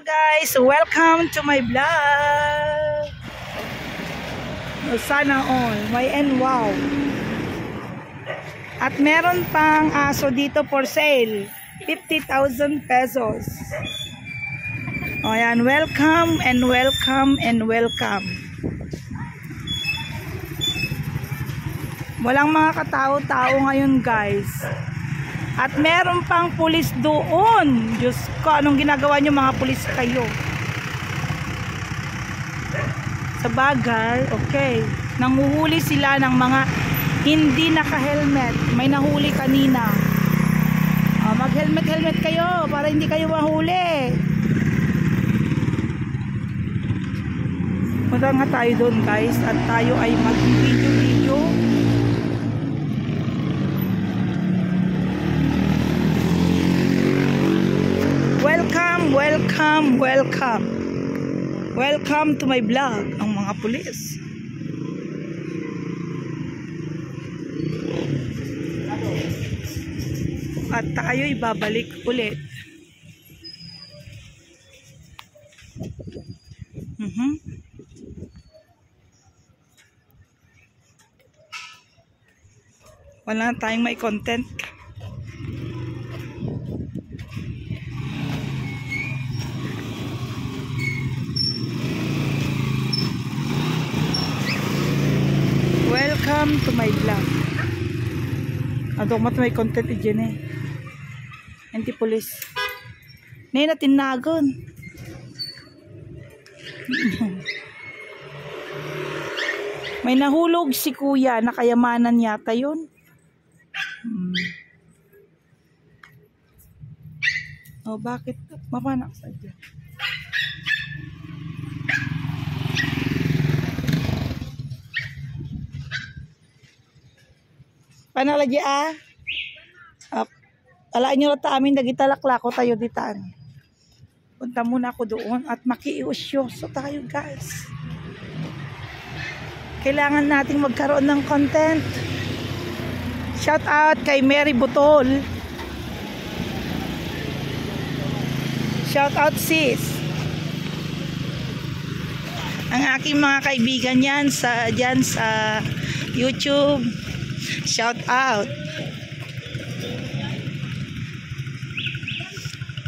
Guys, welcome to my vlog. Sana all, may and wow. At meron pang aso dito for sale, 50,000 pesos. O yan, welcome and welcome and welcome. Walang mga katao-tao ngayon guys. At meron pang pulis doon. Diyos ko, anong ginagawa nyo mga pulis kayo? Sa bagay, okay. Nanguhuli sila ng mga hindi naka-helmet. May nahuli kanina. Mag-helmet-helmet kayo para hindi kayo mahuli. Punta nga tayo doon guys. At tayo ay mag-video-video. Welcome to my vlog, ang mga pulis. At tayo'y babalik ulit. Wala na tayong may content. Welcome to my vlog. Adong mat may content dyan eh. Anti-police. Nay na tinagon. May nahulog si kuya na kayamanan yata yun. Oh, bakit? Mapanak sa dyan. Paano lagi alaan nyo ta amin nagitalaklako tayo ditan. Punta muna ako doon at makiusyoso tayo guys. Kailangan nating magkaroon ng content. Shout out kay Mary Butol. Shout out sis. Ang aking mga kaibigan yan dyan sa YouTube. Shout out.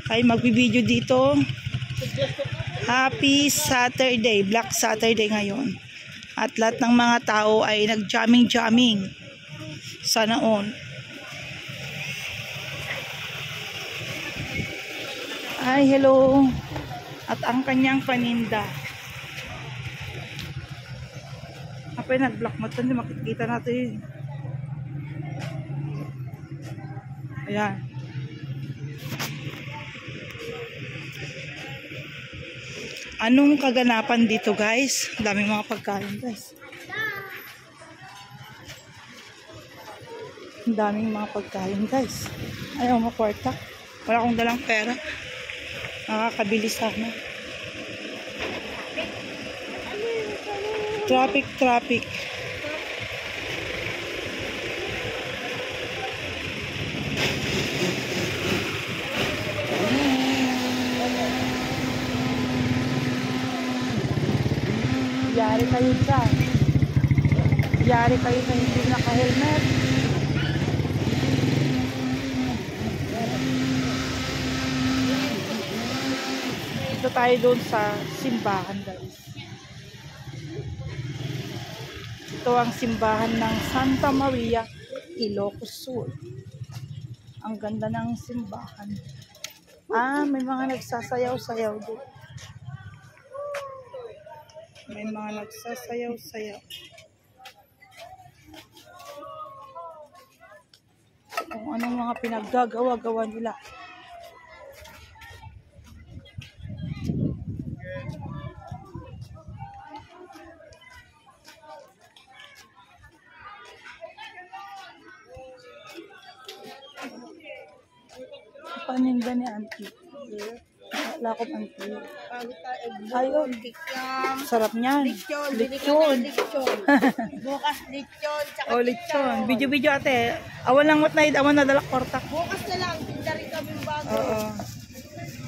Ay magbibideo dito. Happy Saturday, Black Saturday ngayon. At lahat ng mga tao ay nag-jamming. Sana on. Ay hello. At ang kanyang paninda. Apay nag-block mo ito, hindi makikita natin. Ayan. Anong kaganapan dito guys? Daming mga pagkain guys. Daming mga pagkain guys. Ayaw makwarta. Wala akong dalang pera. Nakakabili sana. Traffic. Yari kayo dyan. Yari kayo na hindi naka-helmet. Ito tayo doon sa simbahan guys. Ito ang simbahan ng Santa Maria, Ilocos Sur. Ang ganda ng simbahan. May mga nagsasayaw-sayaw doon. May mga nagsasayaw-sayaw. Kung anong mga pinaggagawa-gawa nila. Paninda ni auntie. Lakop auntie. Ayun. Sarap niyan. Lechon. Bukas lechon. Oh, lechon. Video ate. Awan lang awan na dalak kortak. Bukas na lang. Tinda rin kami bago. Oo.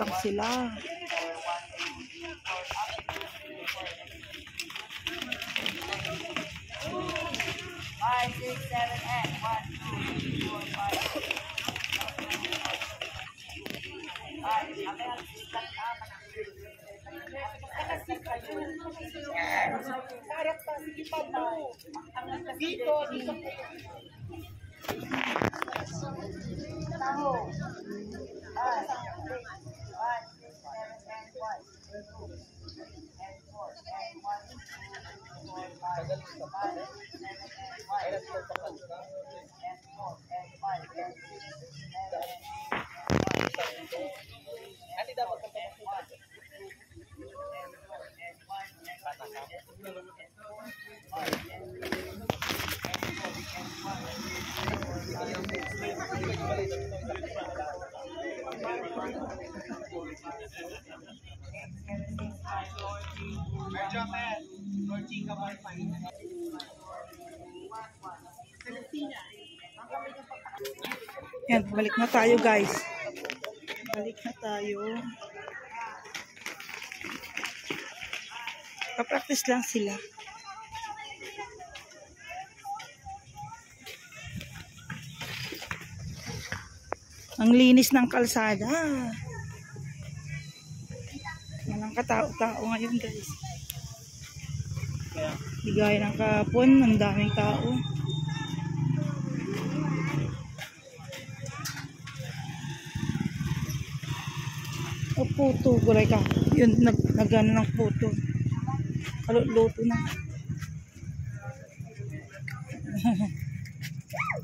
lang sila. Five, six, seven, and 1, 2, 3, 4, 5. Dito. Yan, balik na tayo guys. Balik na tayo. Papractice lang sila. Ang linis ng kalsada. Walang katao-tao ngayon guys. Di gaya ng kahapon, ang daming tao. O puto, gulay ka. Yun, nagano ng puto. Luto na.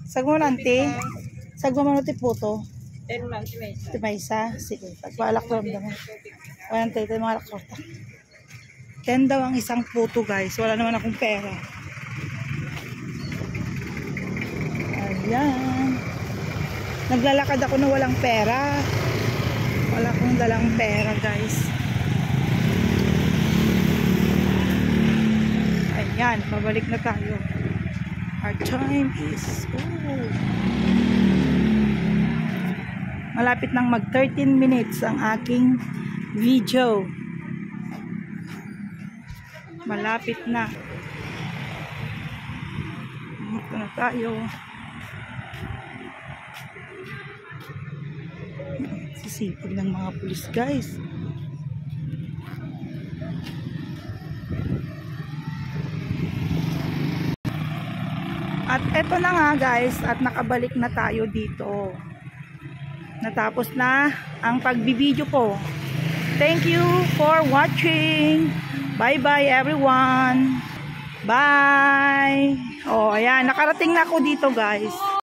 Sagmo nanti. Sagmo manuti puto. 10 lang, si Mesa. Di ba isa? Sige, pagbalak lang naman. Walang tayo mga lakota. 10 daw ang isang puto guys. Wala naman akong pera. Ayan. Naglalakad ako na walang pera. Wala akong dalang pera guys. Ayan, pabalik na tayo. Our time is malapit nang mag 13 minutes ang aking video. Malapit na. Ito na tayo. Sisipag ng mga pulis guys. At eto na nga guys, at nakabalik na tayo dito. Natapos na ang pagbibideo ko. Thank you for watching. Bye bye everyone. Bye. Oh, ayan, nakarating na ako dito guys.